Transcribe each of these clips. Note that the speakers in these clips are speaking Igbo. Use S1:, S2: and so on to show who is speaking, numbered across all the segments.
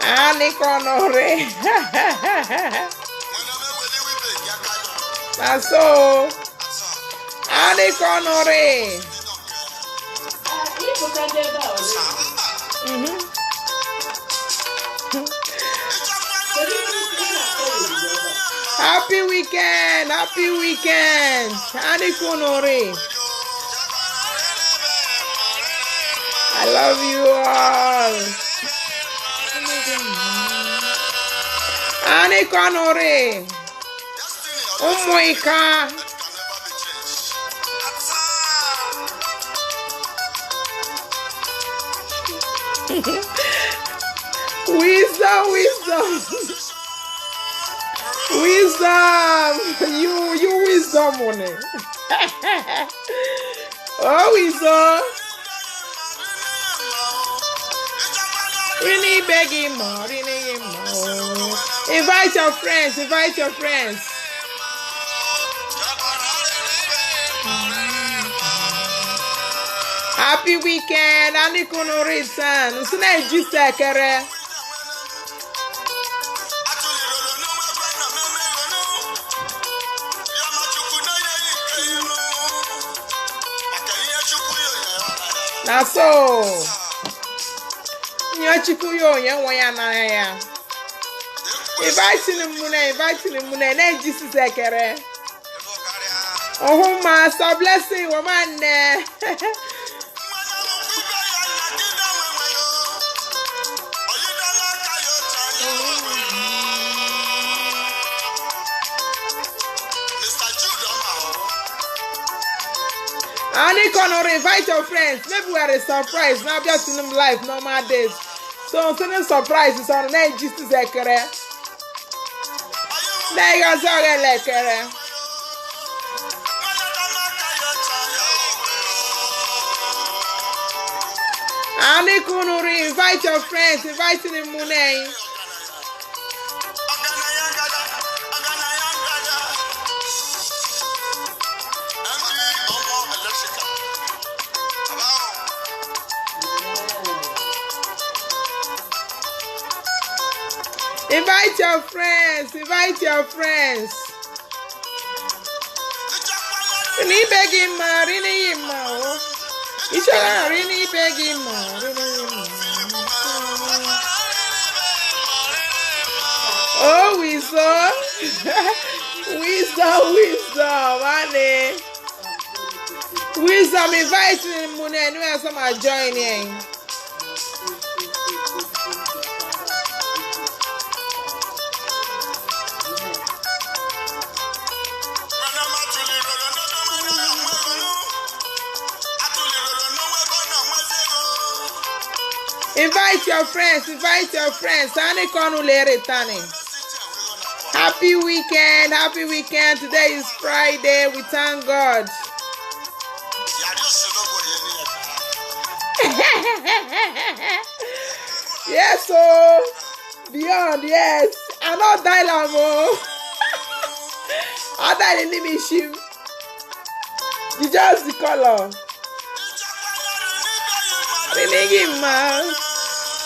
S1: Anikonore. That's so. Anikonore. Happy weekend. Happy weekend. Anikonore. I love you all. Anikonore. Umoika. Wisdom. You wisdom on it. Oh, wisdom. We need begging more. Invite your friends. Happy weekend, Anikonore-san. Usuna ejisekere. Na so. Nyochikuyo nyenwaya na ya. Invite mune na ejisekere. Oh, master blessing woman. Anikonore, invite your friends. Maybe we are a surprise. Now just in them live normal days. So sending surprises on the night just to say kere. Now you guys are like kere. Anikonore, invite your friends. Invite them Mune. Invite your friends. Rini begging ma, rini ma. Isha rini begging ma, Oh, wisdom, honey. Wisdom, invite me, Mune, and we have some are joining. Invite your friends. Happy weekend. Today is Friday. We thank God. Yes, oh, beyond, yes. I'm not dying, I died in the issue. You just the color. Man.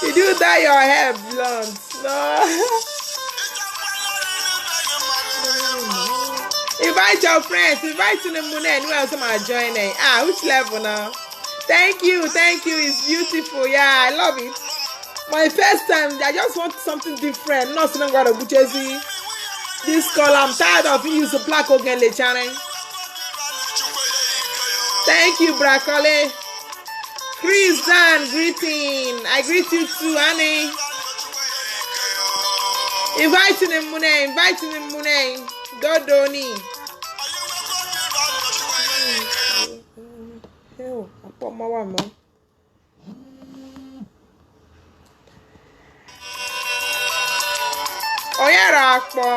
S1: Did you dye your hair blonde? No. Invite your friends. Invite to the Mune and who else am I joining? Which level now? Thank you. It's beautiful. Yeah, I love it. My first time, I just want something different. Not something got a Buchesi. This color, I'm tired of using black again, le channel. Thank you, Brakole. Chris Dan, greeting. I greet you too, honey. Inviting him, Mune. Dodoni. Hell, I put my one more. Oh yeah, Rakpo.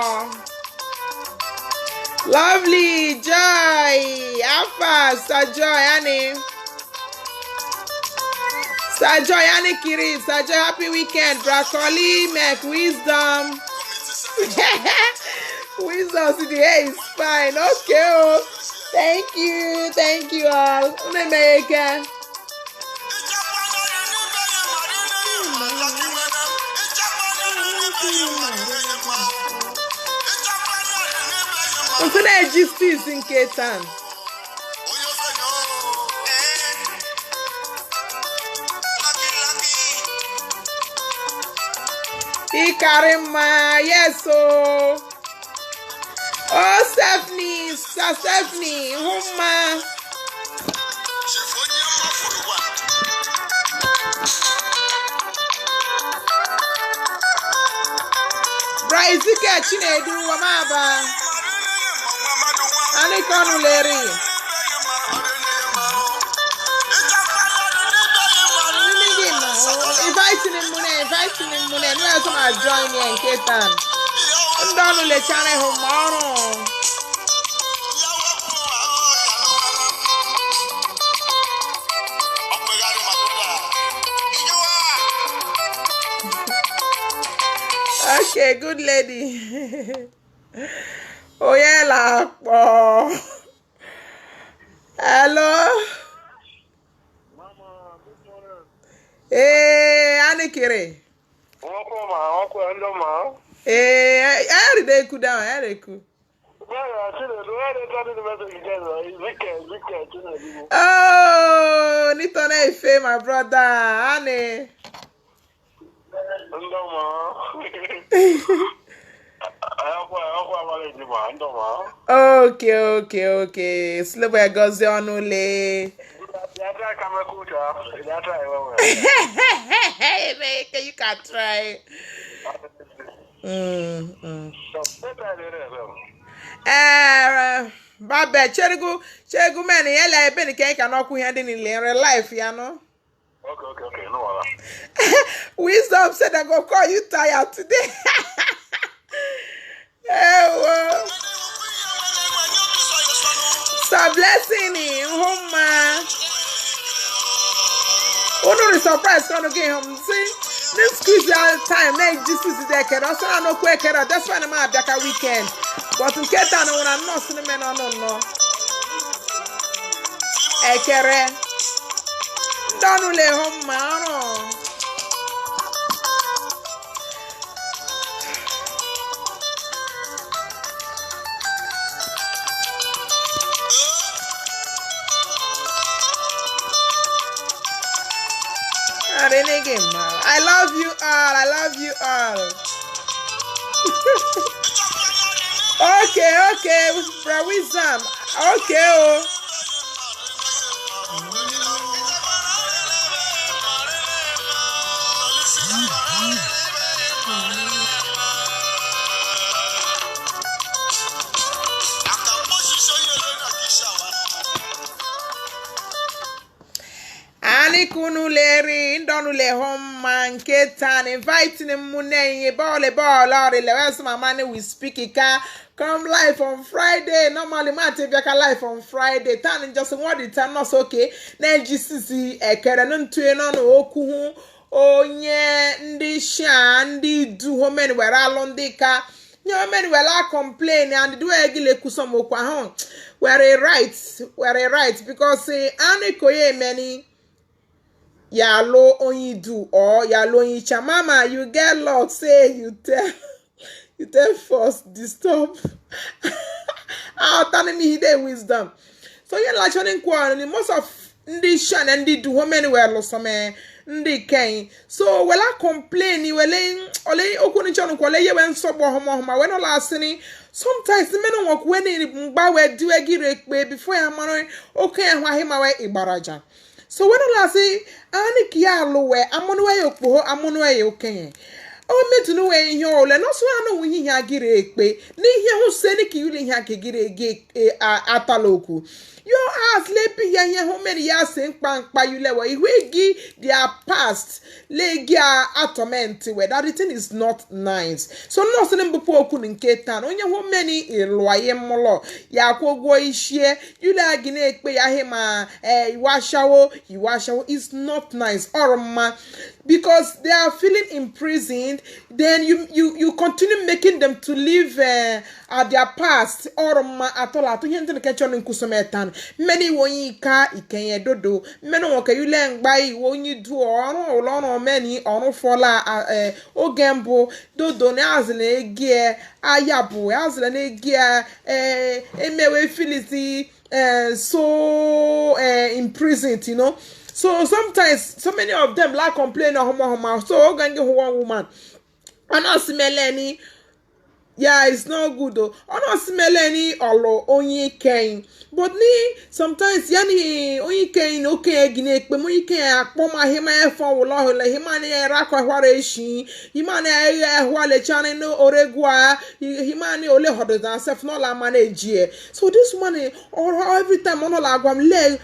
S1: Lovely, Joy, Alpha, Sir Joy, honey. Sajoy Anikiri, Sajoy, happy weekend. Broccoli, Mac, wisdom. Wisdom today is fine. Okay. Oh. Thank you all. America. What's the justice in Ketan? Ikarima, yes, oh. Oh, Stephanie, Stephanie, Huma. Bryce, you catch it, do Wamaba. Anikonu Larry. Inviting him, Mune. No, I'm going to join you in Ketan. I'm done with the channel tomorrow. Okay, good lady. Oh yeah, la. Oh. Hello.
S2: Mama, good morning.
S1: Hey, Anikere. Hey, I did they cool down. I did cool. Oh, Nitone Ife, my brother, Annie. Okay. Slow boy goes on only. Hey, you can try. Baba, Cheregu man, yella, Benny cake and knock we had in real life, you know.
S2: Okay, no.
S1: Wisdom said I go call you tired today. So blessing him, home man. Oh no, the surprise gonna get home. See, this crucial time, make this is the decade. Also, I know quick, that's why I'm at a weekend. But in Ketan, when I'm not seeing men, no. Ekere, don't let home man. I love you all. Okay, bro, wisdom. Okay, oh. Anikunu leri ndonu le home man Ketan inviting him mune ball or the lewes my money we speak ika come live on Friday normally ma te biaka live on Friday tan just what the time not okay na GCC ekere no ntue no no oku hu onye ndi sha ndi du homen were alondika nyo men were complain and do egile kusomokwa ho were right because anikoye many Yalo only do or yalo only chamama you get locked say you tell first disturb. Telling me their wisdom. So you like showing quarrel most of ndi shan and ndi do many well some ndi ken. So well I complain you ole okuni chonu kwale ye wen so bo homo when all asini sometimes the men work when mba we do egire before amano okay ahwa hima we ibaraja. So when I say Anik ya lowe amonwe yokpo amonwe yokenye. o metu no we ihe ole no so anu wi ihe agire ekpe ni ihe hu se ni ki yule ihe akegire ege ataloku your ass lepi ihe hu many ya se nkpa yule we ihwegi their past legi atoment we that the thing is not nice so no se mbupo oku nke tan onye hu many iloye molo ya kwogwo ishie yule agine ekpe ya he ma iwashawo is not nice or ma because they are feeling imprisoned then you continue making them to live at their past or ma atola to hente ke chon nkusometan many wonyi ka ikenye dodo many wonke yule ngbai wonyi du orun olono many orun fola ogembo dodo ne azle egie ayabu azle ne egie emewe filisi so imprisoned, you know. So sometimes so many of them like complain of so going one woman and not smell any. Yeah, it's not good though. I don't smell any olo only cane. But ni sometimes yani only cane okay gine but money can akpoma hima phone will le hima ne rakwa hware shi hima ne hwale chane no oregwa hima ne ole hodo dan self no la manage. So this money or every time on la gwam le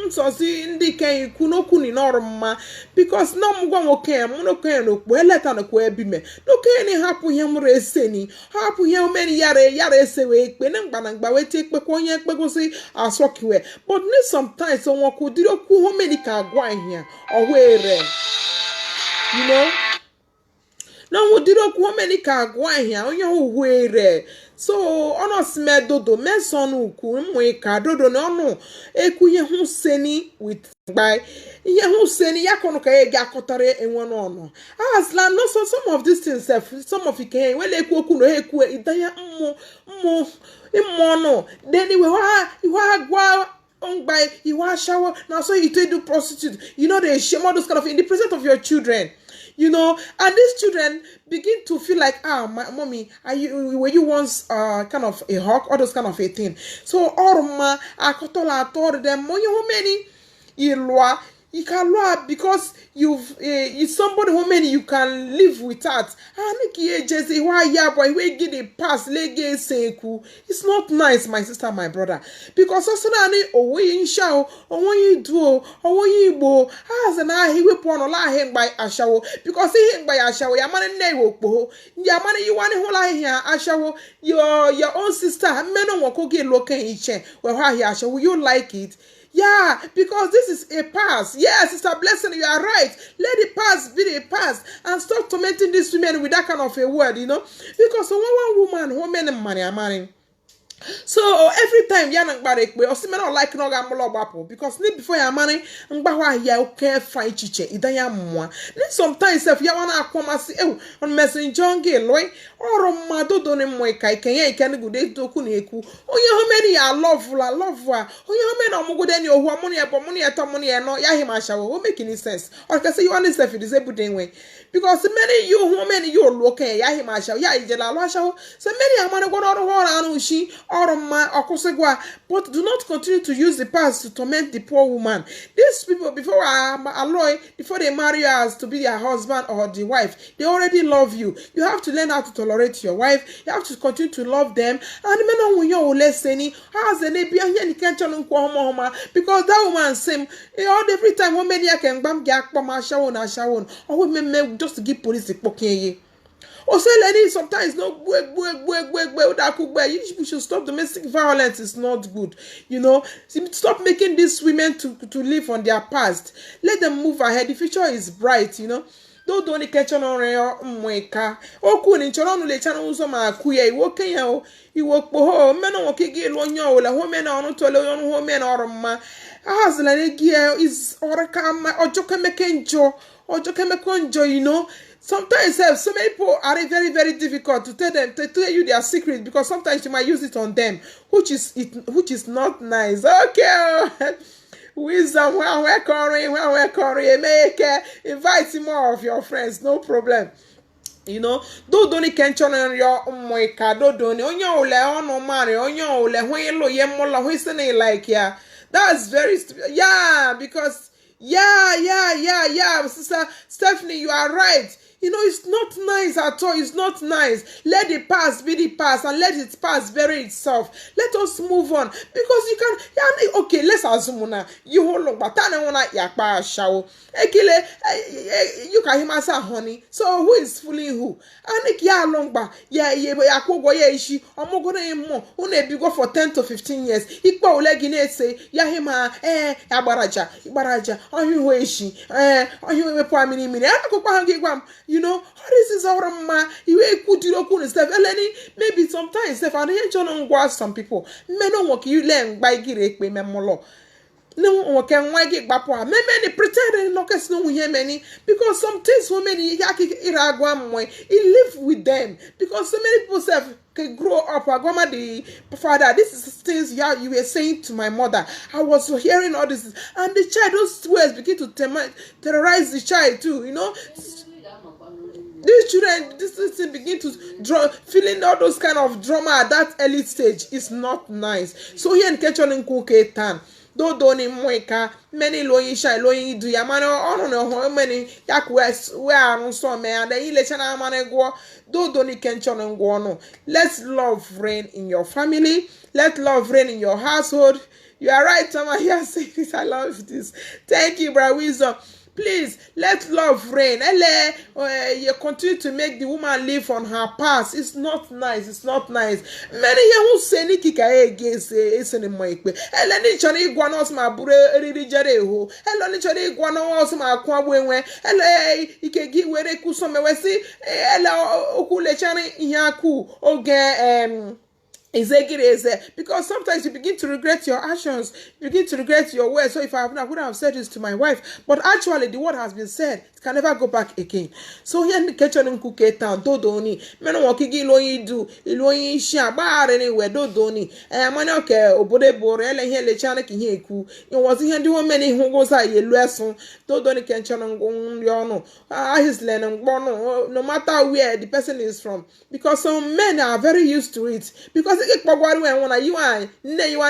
S1: so si ndi can kuno kuni norma because no mgwa okay mono can no kwe leta no kwe bi me no can ni hapu him reseni hapu ya many yare se we pe na ngba we ti pe ko yen pe go si asokiwe but ni sometimes so won ko diro ku ho many ka gwa hia o were you know na wo diro ku ho many ka gwa hia onye ho were so ono sme dodo meson ku mu ka dodo no no ekuye hu seni with by ihe hu seni yakono ka e ga kotare enwo no no asla no so some of these things some of it can we eku oku no eku idanya mmo no then we wa gwa by you wa shower now so you do prostitute you know they shame all those kind of in the presence of your children. You know, and these children begin to feel like, my mommy, were you once kind of a hawk, or those kind of a thing. So, orma, akotola, told them, how many ilwa, you can laugh because it's somebody who many you can live without. It's not nice, my sister, my brother. Because also when show or when you do or when you bo as an eye he will pon or him by a shower because he him by a shower your money never bo your money you want to hold here a shower your own sister men on what get looking each well here show you like it. Yeah, because this is a past. Yes, Sister Blessing, you are right. Let the past be the past and stop tormenting these women with that kind of a word, you know. Because one woman, how many money are marrying? So every time yana ngbarek we osime no like no ga mlo gbapo because need before ya mani ngbawa ya okay fine chiche idanya mwa need sometimes if ya wana akwamasi on messenger nge loy oro madodo ne mo kai kenye ikani gude toku na eku onye ho many ya love onye ho many omugude ni ohu amuni e bomuni e tomuni e no ya him ashawo o make any sense or can say you want self disabled anyway because many you who many you look ya him ashawo ya ijela lo ashawo so many amani go oro anu shi but do not continue to use the past to torment the poor woman. These people, before they marry you as to be their husband or the wife, they already love you. You have to learn how to tolerate your wife. You have to continue to love them. And men when you listen, because that woman same every time when media can bam shower or women just to give police the poking. Or say lady sometimes no you should stop domestic violence. It's not good, you know. Stop making these women to live on their past. Let them move ahead. The future is bright, you know. Don't catch on mweka oku ni choro nu le chanu so ma kuye iwo kenya o iwo po mena wo kege lo nya o la ho mena onu to le onu ho mena oroma azla ne gie is oraka ma ojoke mekenjo you know. Sometimes so many people are very, very difficult to tell you their secret because sometimes you might use it on them, which is not nice. Okay, wisdom when we're calling, make invite more of your friends, no problem. You know, don't kenchon on your moika, don't on your ole on marry on your ole when lo ye mola who like yeah. That's very stupid. Yeah, because yeah, Sister Stephanie, you are right. It's not nice at all. It's not nice. Let the past be the past and let its past bury itself. Let us move on because you can. Yeah, okay, let's assume now you hold on, but I don't want to yakpa show. You can hear myself, honey. So who is fooling who? And ya long ba yakwo ishi. I'm going more. One be go for 10 to 15 years. Ikpa olegine say ya hima ibaraja. Oyu ishi. Oyu wepo mini. All this is our ma. You could do stuff. Maybe sometimes if I don't some people, men don't work you learn by girek be memolo. No one can wag it bapa. Many pretend no case no hear many because some things so many yaki iragwam he live with them because so many people say can grow up. Grandma, the father, this is things you were saying to my mother. I was hearing all this, and the child, those words begin to terrorize the child too. These children, this thing begin to feeling all those kind of drama at that early stage is not nice. So here in Ketchon in Kuketan. Do ni mweka many loyin shy loyin do yamano no many yak west where no so me and the chana mane go do ni kenchon ngo no. Let love reign in your family. Let love reign in your household. You are right, Tama. Here saying this. I love this. Thank you, Bra Wisdom. Please let love reign. You continue to make the woman live on her past. It's not nice. It's not nice. Many who say ni kika against isn't moikwe. Ni chani guanos ma bure riri jare ho. Ni chani guanos ma kwabwenwe. Ike gi were kusome wesi. Okule chani yaku oge because sometimes you begin to regret your actions, you begin to regret your words. So if I would have said this to my wife, but actually the word has been said, it can never go back again. So here in the kitchen in Kuke town, dodoni, men walking iloyi do, iloyi shabar anywhere, dodoni, man okay, obode bore, here le chana ki heku. You was here doing many who goes out ye lesson, dodoni can channel yono, his learning bono, no matter where the person is from, because some men are very used to it, because when you are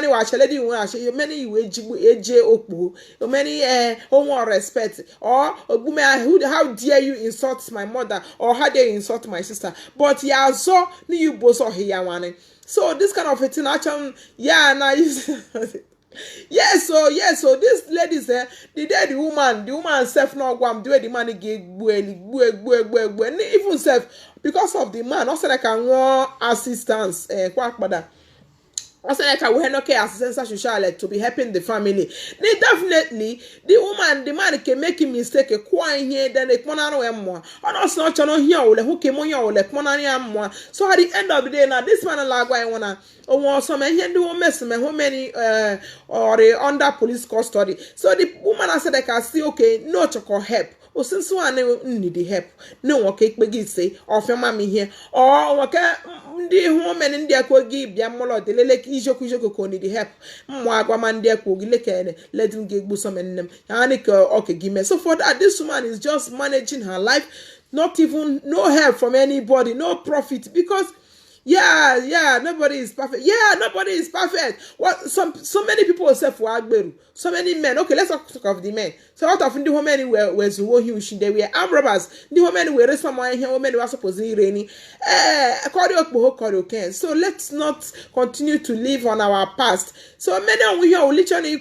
S1: you watch a lady you many AJ Okbu, many homo respect, or how dare you insult my mother, or how dare you insult my sister, but yeah, so you both are here one. So this kind of a thing actually, yeah, nice. So this ladies the dead woman self no go am do the man get even self because of the man also like I want assistance kwakpada also like I will not care assistance social to be helping the family. They definitely the man can make a mistake a quiet here then they come on more and also not channel here who came on your like more. So at the end of the day now this man like I wanna some here do mess me how many or under police custody. So the woman I said I can see okay no to help. O since one need help. No okay begin say of your mommy here or okay the woman in there could give their molo the lake ijo need help. Mwagwaman there could let him give some in them. Okay give me. So for that this woman is just managing her life, not even no help from anybody, no profit because nobody is perfect. Nobody is perfect. What so many people say for Agberu. So many men. Okay, let's talk of the men. So out of the women were huge. They were armed robbers. The women were someone here. Women were supposed to be rainy. So let's not continue to live on our past. So many we here literally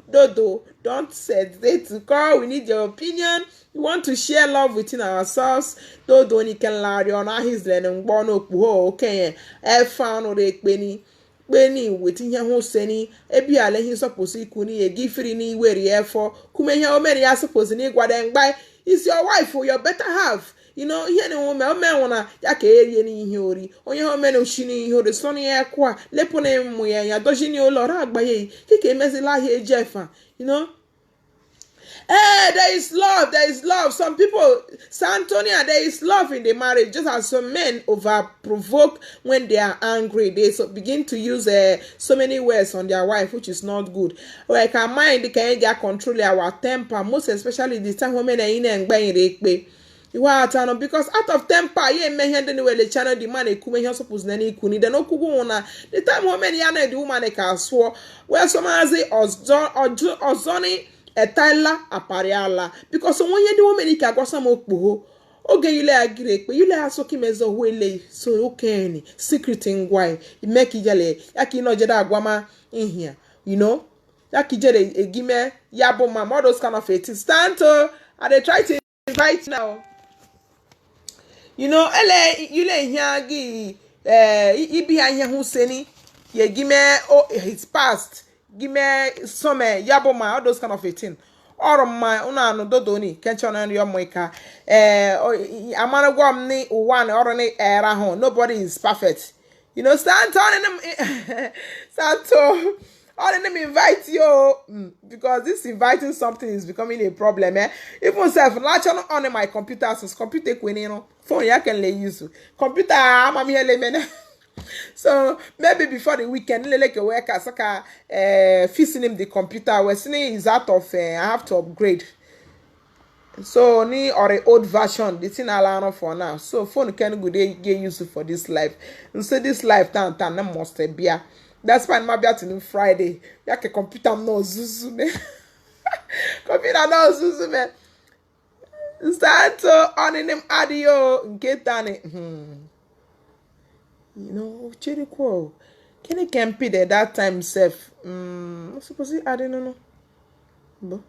S1: dodo. Don't hesitate to call. We need your opinion. We want to share love within ourselves. Dodo ni can lie on his learning bono puho okay. Found or penny within your whole seni. Ebi ale he suppose kuni a gifri ni where for. Kume how many are supposed to need buy. Is your wife or your better half. Here no woman wanna yake ni hori. On your men shini ho the sunny air qua. Lepone muya ya dojini o lora agbaye. Kike mesila here Jeffa. There is love. Some people, Santonia, there is love in the marriage. Just as some men over-provoke when they are angry, they begin to use so many words on their wife, which is not good. Like our mind, they can get control our temper, most especially the time women are in and buying because out of temper, may hand anyway the channel the man kume supposed nani kuni the no kuguona the time women yana the woman can swore where some say ozoni etala apariala because onye dị omeni ka gwasa m okpogho oge yule agire ekpe yule asoki mezo wele so okeni secret ngwai imeki jele yaki no jeda agwama ihia you know yaki jele egime yabo ma all those kind of things stand to I dey try to invite now you know ele yule ihia gi ibi anya hu seni ye gime oh his past gime some yabo ma all those kind of things or my una no dodoni kenchon and your moika amana gwam ni one or ni era ho nobody is perfect you know stand on them santo all them invite you because this inviting something is becoming a problem even self latch on my computer since computer queen you know phone ya can lay use computer am here me so maybe before the weekend like a worker saka fixing him the computer we're seeing is out of I have to upgrade so ni or an old version the thing allow for now so phone can go they get used for this life and so this life time must be that's why my to Friday ya ke computer no zuzu me computer no zuzu me start on him audio get done you know, Chirico. Can it campy there that time self? I suppose I don't know.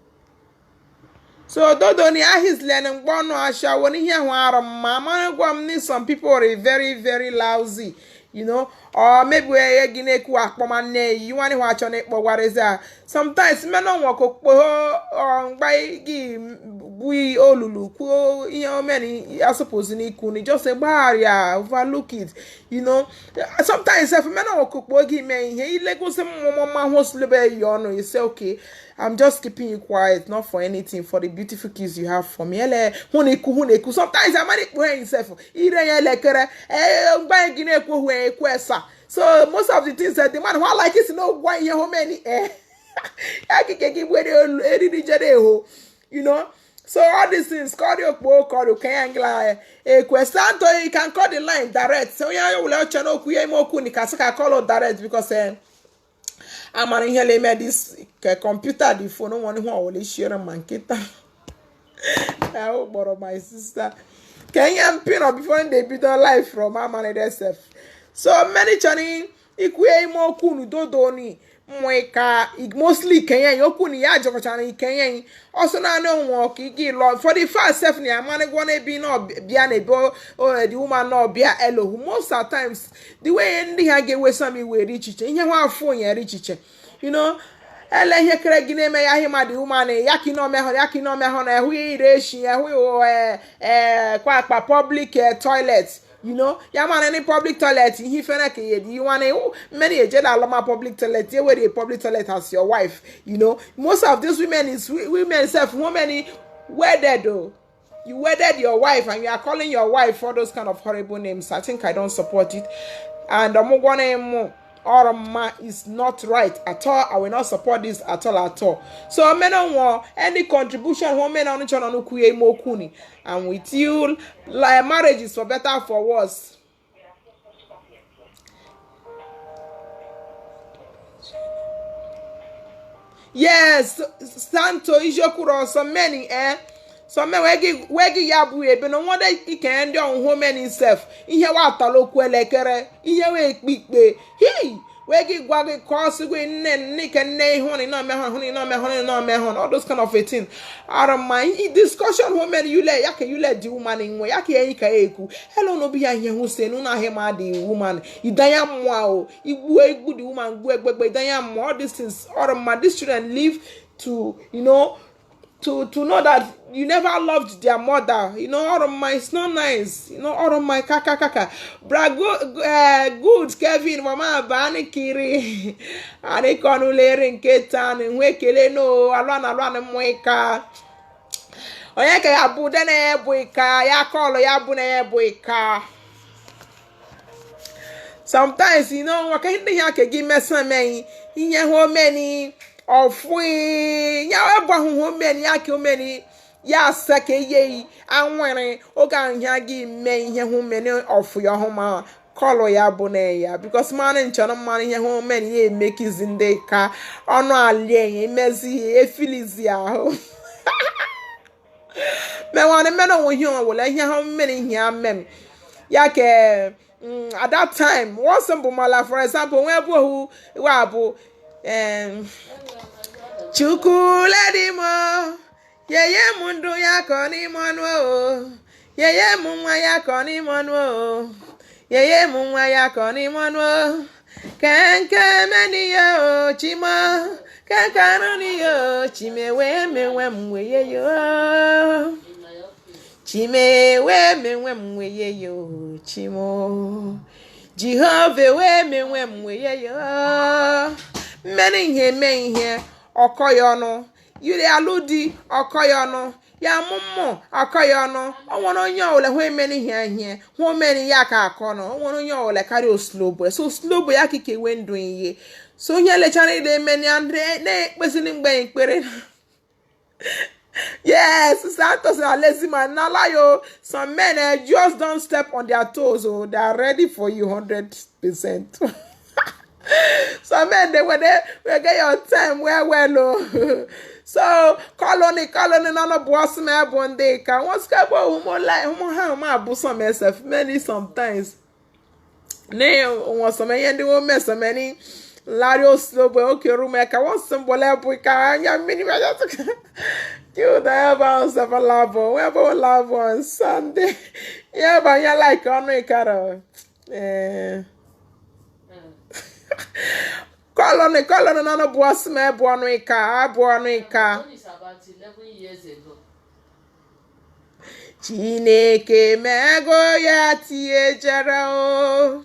S1: So Dodoni his learning one asha when he mama some people are very, very lousy, you know, or maybe we're gonna you want to watch on it, but what is that? Sometimes men don't walk or by we olulu you know many I suppose in ikuni just say barrier overlook it you know sometimes if men don't walk give me he like go say mama host you know you say okay I'm just keeping you quiet not for anything for the beautiful kids you have for me huneku sometimes I might wear himself so most of the things that the man who like is no why you how many I can give where you know. So all these things, call your triangular question. You can call the line direct. So yeah, you will let you know call direct because I'm on here made this computer the phone no one who will share man kita. I hope borrow my sister. Can you pin up before they beat on life from my man herself? So many chani ikwe mo kunu dodoni mweka mostly Kenya yokuni ya joko chani Kenya also na no work igi lord for the first self ni amane gwana be no bia na bo the woman no bia elo most of times the way ndi ha get we some we richiche ihe ho afo yen richiche you know ele ihe kere gine me ya hima the woman yaki no me ho na hu ire shi hu kwa public toilet. You know, yeah man, any public toilet, he fena ke you want many a aloma public toilet, where the public toilet has your wife, you know. Most of these women is women self, women wedded though. You wedded your wife and you are calling your wife for those kind of horrible names. I think I don't support it. And Oroma is not right at all. I will not support this at all. So men don't want any contribution women on each other kuni. And with you, like marriage is for better for worse. Yes, Santo Ijokuro so many so me wegi yabu ebe no wonder he can do on home himself. Ihe wa taloku elekere, ihe we ikpe. He wegi gwagi cause we nne nne honi no me hon all those kind of a thing. I don't mind discussion women you let the woman in way yake yika eku. Hello no be here who say no na him the woman. Idaya mwa o. Ibu the woman gbe idaya mwa all these things. All of my these children live to you know to know that you never loved their mother, you know, all of my, it's not nice, you know, all of my kaka. Good, Kevin, mama, bani kiri, ane konulere nketan, nwekele no, alwana mweka. Oyeke ya bude na ebuika, ya kolo ya bude na ebuika. Sometimes, you know, wakahindi yake gimesa mei, inye ho meni, ofwe ya ebo meni yake meni ya sake ye anwere oga nya gi me ihe hu meni ofwe yo homa color ya bụ na ya because man nchọrọ mmanụ ihe hụ men ya emekizi ndị ka ọnụ alie emezi ihe efilizi ahụ mewana men onwe ihe ọwụla ihe ha men ihe amem ya ke at that time once bụ mala for example nwe bụ ohu wa bụ chukwuledimo yeye m ndụ ya ka n'ime ọnụ o yeye m nwa ya ka n'ime ọnụ o yeye m nwa ya ka n'ime ọnụ o kenke meniyo o chima kenkaruniyo chimewe menwe m weye yo chimewe menwe m weye yo chimo Jehova we menwe m weye yo mmeni ihe me ihe ọkọyọnụ yiri alụdi ọkọyọnụ ya mụmụ ọkọyọnụ onwere onye ọwụla hụ emeni ihe ihe hụ meni ya ka akọnụ onwere onye ọwụla karịa oslobo so oslobo ya kike ewe ndụ ihe so onye lechara ile emeni andre na-ekpesili mgbe ikpere yes Santos na lazy man na lie some men just don't step on their toes they are ready for you 100%. Some men they will get your time well. So colony no boss me bonde ka once ka bo mo like mo ha ma bu some myself many sometimes ne won some yende wo mess many lario slow boy okay room ka won symbol boy ka anya mini you the have of a love we have love on Sunday yeah but you like on ikara Colony no boss me buonu ika
S3: It's about 11 years ago.
S1: Chineke mego ya tie jara o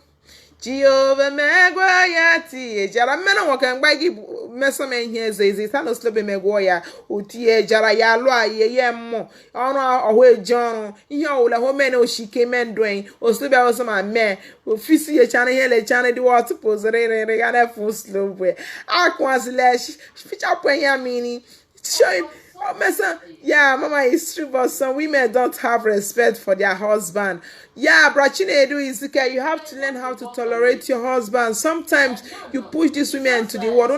S1: Jehovah mego ya tie jara mena wokan gbagi mesome ihe eze tano slobe mego ya otie jara ya lo ayeye mmo onu oho ejon ihe owula ho mena oshike mendwen oslobe osoma me ofisi ye chana ihe le chana di what pozere re ga na fu slobe akwa slash feature point ya mini show him. Oh, Mesa, yeah, Mama, it's true, but some women don't have respect for their husband. Yeah, Brachinedu is okay. You have to learn how to tolerate your husband. Sometimes you push these women to the wall.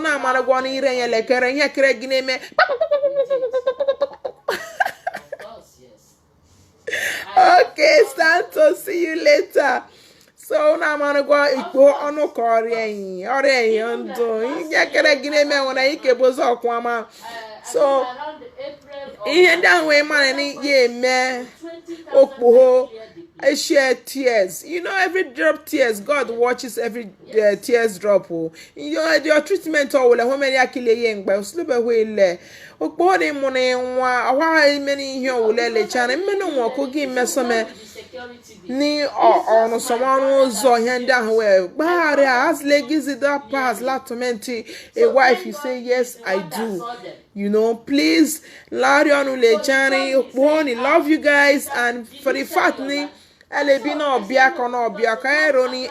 S1: Okay, Santos, see you later. So now I'm gonna go on no Korean or a yondo. You can't get me when I get was up, Mama. So, in that way, man, yeah, man, oh, I share tears. You know, every drop tears, God watches every tears drop. Your treatment, oh, like how many akile young, but sleep away le. Oh, body money, why many here will let the channel, men won't cook him, messame. Ni ono someone zo henda we but as legis that pass latomenti a wife you say yes I do, you know, please Larion ule chani one love you guys and for the fact ni elebi no biaka no biaka eroni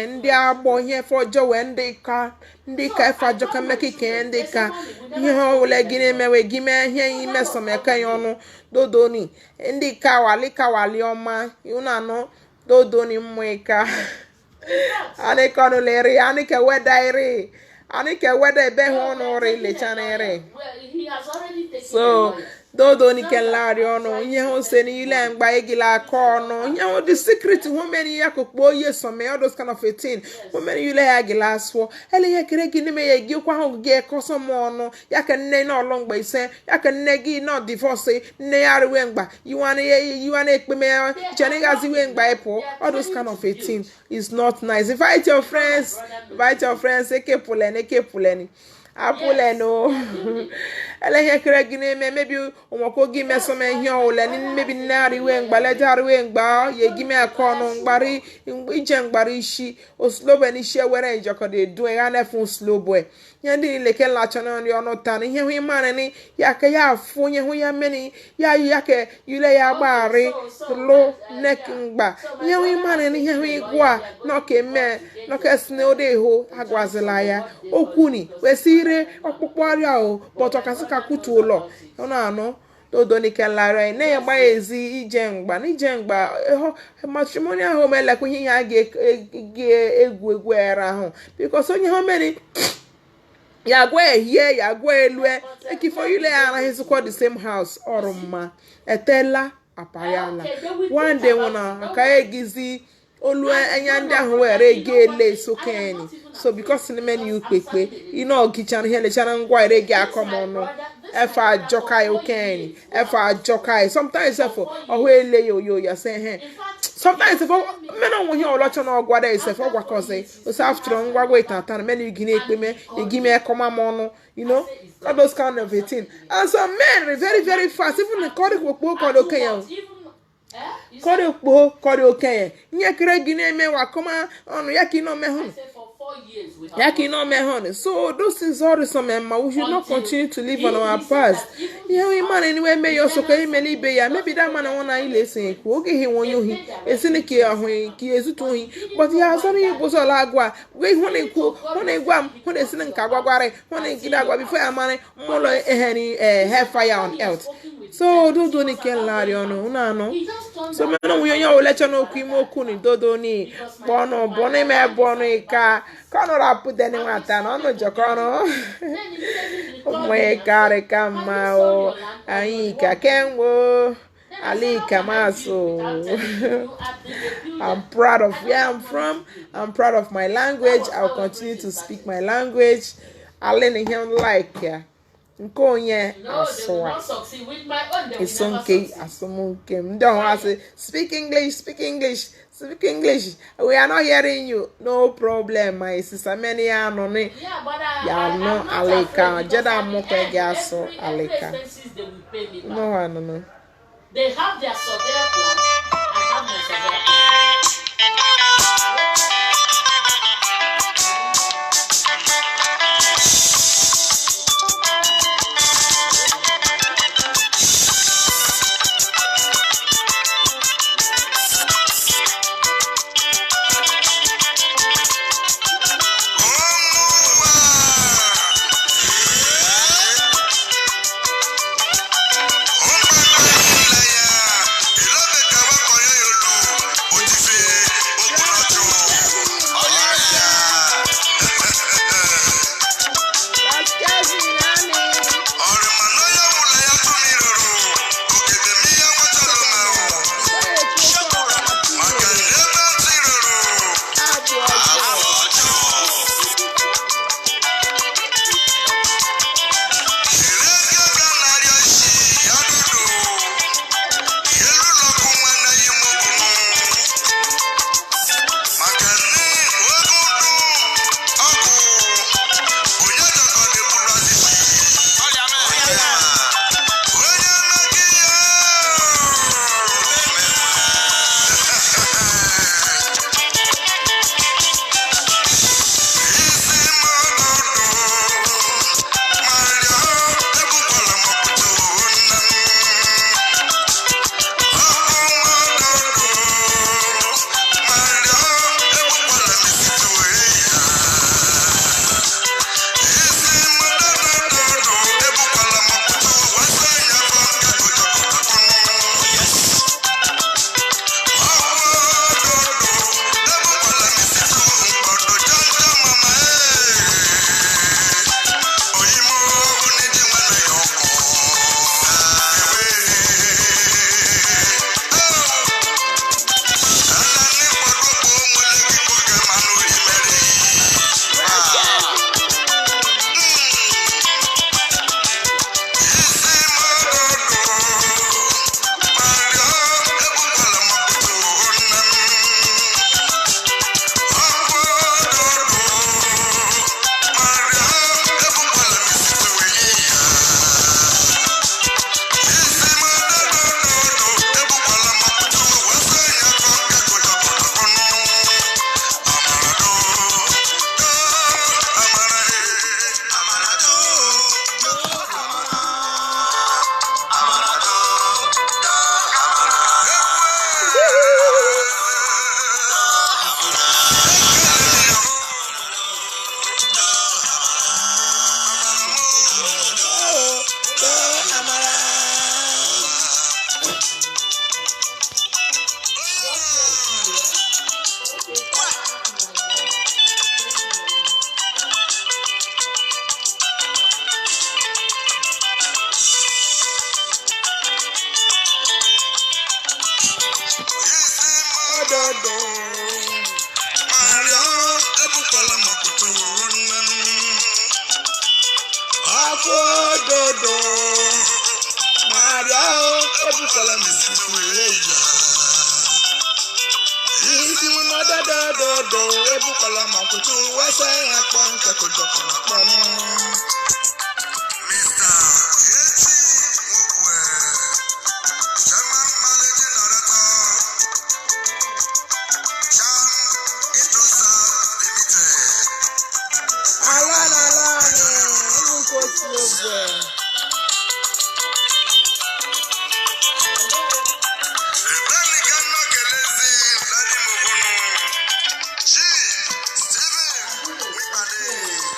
S1: ndi abo here for jo ndi ka fa jo ka make ke ndi ka ihe ule gine mewe gime ihe ime so meka yonu dodoni ndi kawali oma yuna no dodoni mweka ane kono leri ane ke wedaire ane ke weda be hono re le chanere so dodo ni ken lari ono ihe ho se ni ile ngba igila ka ono ihe the secret women yakokpo yesome all those kind of a thing women ile ya gilaswo ele ye kere gini me ye gi kwa ho ge kosomo ono yaka nne na olongba ise yaka nne gi no divorce nne ya rewe ngba you wan ekpe me jeni gazi we ngba epo all those kind of a thing is not nice. Invite your friends ekepuleni apuleno ele he kere gini me maybe omoko gi me so me hia ole ni maybe nari we ngba le jari we ngba ye gi me akono ngbari ije ngbari ishi oslobo ni she were njoko de do ya na fun slobo e nya ndi leke la chana ni ono tan ihe hu imane ni ya ka ya fu nye hu ya meni ya ke yule ya gbari lo nek ngba nye hu imane ni ihe hu igwa no ke me no ke sne ode ho agwazela ya okuni we sire okpukpo aria o but okasika kutu ulo ona ano dodo ni kelare na ya gba ezi ije mgba na ije mgba matrimonial home elekwa ihe ya egwu era ahụ because onye homeni ya gwa ehie ya gwa elue ekifo yule ya anaghịzikwa the same house ọrụ mma etela apayala one day nwụna aka egizi olu anya ndị ahụ were ga-ele sokeni so because n'ime you kpekpe ino gichana ihe lechana ngwa ere gị akọmọnụ efe ajokai okeni efe ajokai sometimes efe ọhụ ele yo ya say he sometimes if men on here olocho na ogwada isef ogwakoze so after ngwa go itatan men you gine ekpeme you give me a common you know all those kind of a thing and some men very fast even the kori kpo kori okay kori okay nye kire gine me wa koma onu yaki no me hun yaki no me hun so those things all some men we should not continue to live on our past yeah we man anyway me yo so kai me libe ya maybe that man won na ile sin ku oge he won yo hi esini ki ahun ki ezutu hi but ya so ni bo so la agwa we hu ni ku hu ni gwam hu ni sin nka gwagware hu ni gida agwa before amane mo lo eheni hellfire on earth so dodo ni ken lari onu una no so me no yo yo lecho no ku imo ku ni dodo ni bono boni me boni ka kono rapu deni wata no no jokono mo kare kama o aika kenwo alika maso I'm proud of where I'm from. I'm proud of my language. I'll continue to speak my language. I learn him like yeah. Nkonye aswa. It's okay. Asomunke. Don't I say speak English, speak English, speak English. We are not hearing you. No problem, my sister. Many are no ne. Yeah, no alika. Jeda mokwe gaso alika. No, I don't know.
S3: They have their surveyor plan. I have my surveyor plan.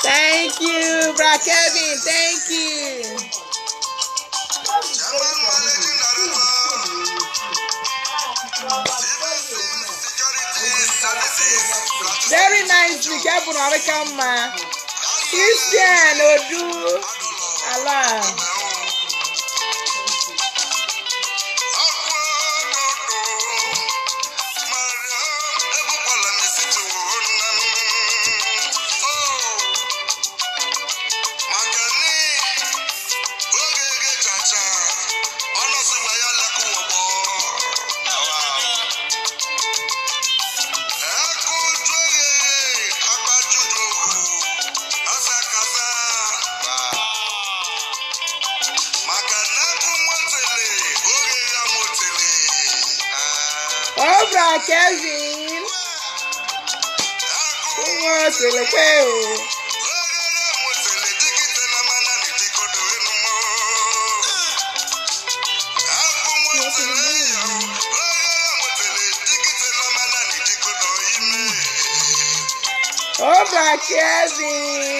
S1: Thank you, Bra Kevin. Thank you. Very nice. Christian Odu. Allah. Bra Kevin. Oh, Bra Kevin.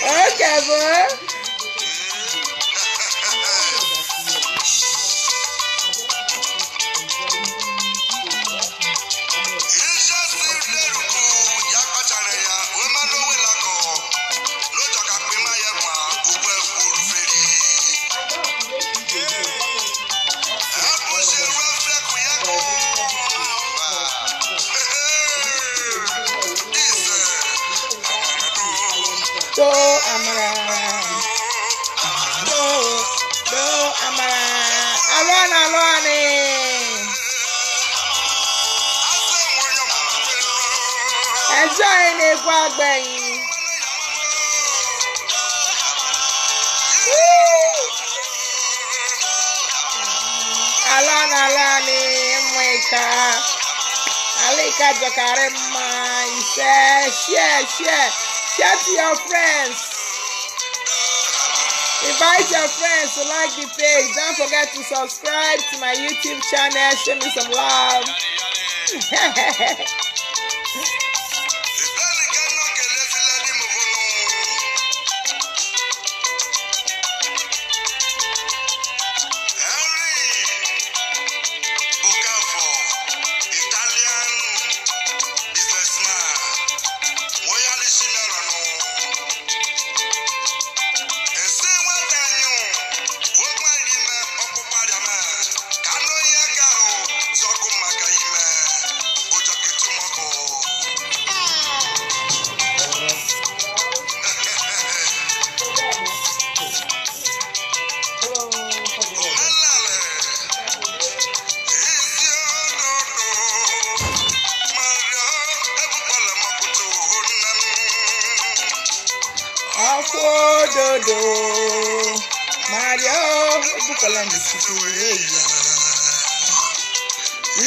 S1: Okay, boy. Alika Jokarema, he said, share to your friends. Invite your friends to like the page. Don't forget to subscribe to my YouTube channel. Show me some love.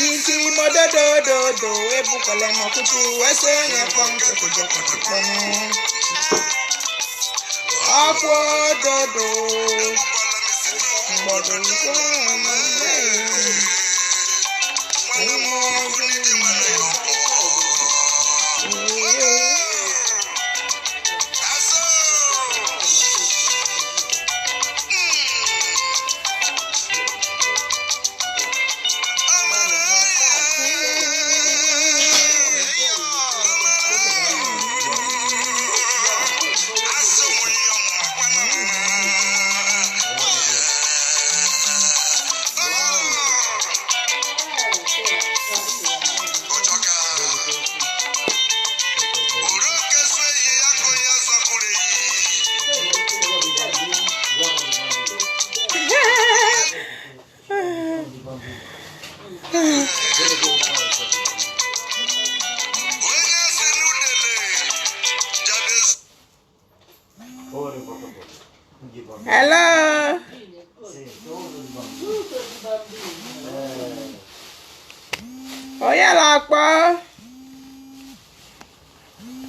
S1: iti mododododo ebukole mokutu wese onye kpọmkpọkpọnụ ọkwụ dodo mgbọdọ nke hello. Oh yeah, l'acqua.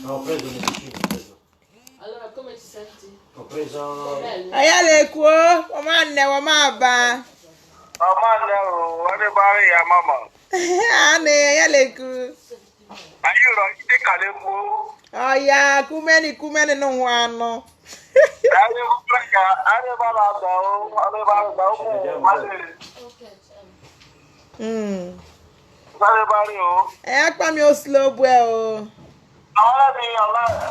S4: Ho preso un preso.
S3: Allora, come ti senti?
S4: Ho preso
S3: Bello?
S1: Ayale kuo, wamane wamaba.
S2: Amanda, everybody, ya mama.
S1: Ane ayale ku.
S2: Ayuro, ite kalemo.
S1: Oh yeah, kumeni no wano.
S2: Ayuro, everybody,
S3: Okay,
S2: everybody,
S1: Akpa mi o slow boy o.
S2: Ahora sí,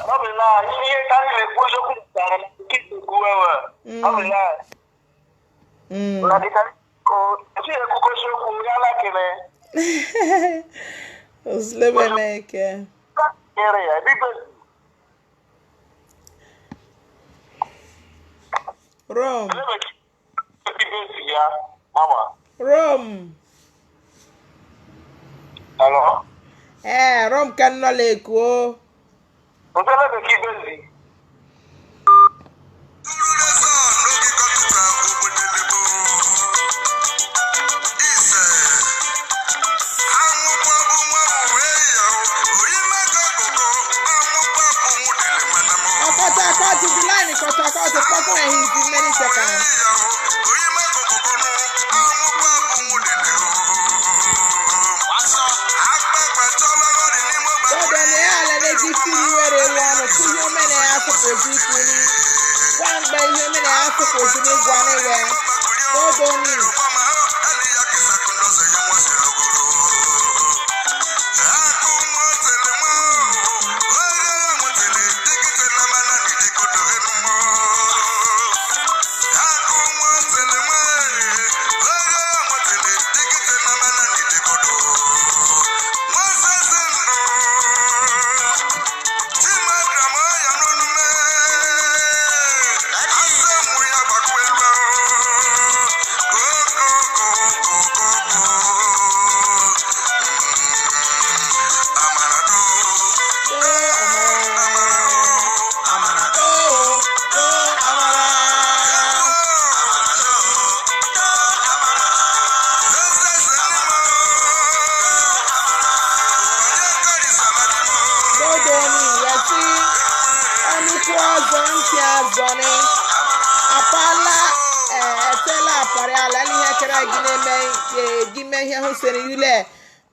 S2: Robina, y casi le puso para que tu huevo. Robina, la dicaco, si el cuco se ocurrió la que me.
S1: O slow boy make.
S2: Area,
S1: Rome.
S2: Mama.
S1: Rome.
S2: Hello?
S1: Rome kan no le kuo.
S2: Usted le keep busy.
S1: Kota the line, kota fucking and he's in many seconds. So then they are like they give you where they want to see you many are supposed to be one by you many are supposed to be one away. Don't need.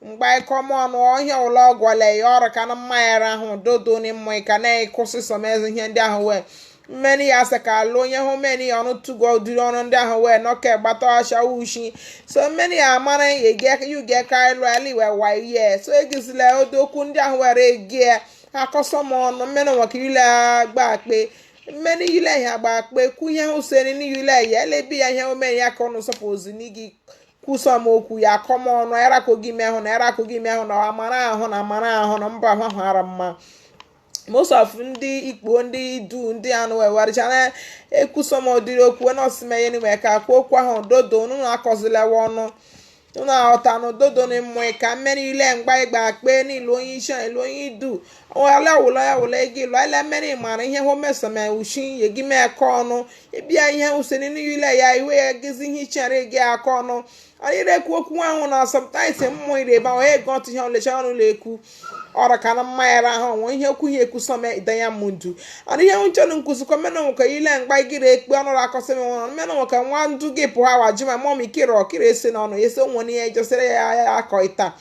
S1: Mgbe common ohia ụlọ ọgwale ya ọrụ ka na mmanya ahụ dodo ni mmụ ka na ịkwụsị somezi ihe ndị ahụ wee mmeni ya sị ka alụ onye hụ mmeni ya ọnụ tụgọ udiri ọnụ ndị ahụ wee nọke gbata ọsha ushi so mmeni ya amara you get kaịlụ ali wee wa ihe so egizila odokwu ndị ahụ were ege akọsọm ọnụ mmeni nwaka ile agba akpe mmeni ile ihe agba akpe kwu ihe hụ seri n'ile ya elebi ya ihe omeni ya ka ọnụ sọpụzi n'igi kwusom okwu ya kọmọnụ erakogi mehụ na erakogi mehụ na amara ahụ na mba ahụ hara mma most of ndị ikpo ndị du ndị anụ wewarichana ekwusom ọdịrị okwu na osimenye n'ime ka kwa okwu ahụ dodo unu akọzilewa ọnụ unu aghọtanụ dodo na mmụọ ka mmeri ile mgba igba akpe n'ilu onye isi ilu onye idu wala wụlọ ya wụlọ ego ilu ile mmeri mara ihe hụ mesome ushi yegi mee aka ọnụ ịbịa ihe useni n'ile ya iwe ya gezi ihe ichere gị aka ọnụ ani re ku okwu anwu na sometimes mo ire ba o e gan ti han le cha onu le ku ora kana mayara ha won ihe ku ihe ku so me diamond ani ihe uncho nkusu ko mena nka ile ngba gire ekpe onu ra akose me won mena nka nwa ndu gi po ha wa jima mommy kiro ese na onu yese won ni e josere ya akoita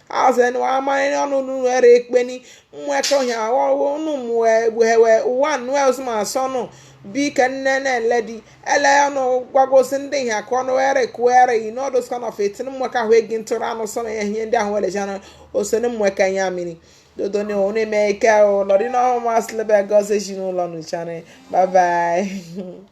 S1: azen wa mani onu nu ere ekpe ni nwe ka ohia onu mu we one wells ma so no bi kanne na lady ele no gwagosi ndị ha ka ọnụ ere kuere you know those kind of it ni mweka hwe gintura no so na ihe ndị ahụ wele jana osene mweka nya mini dodo ni one me ka o lori no ma slebe goze jinu lo nu chane bye bye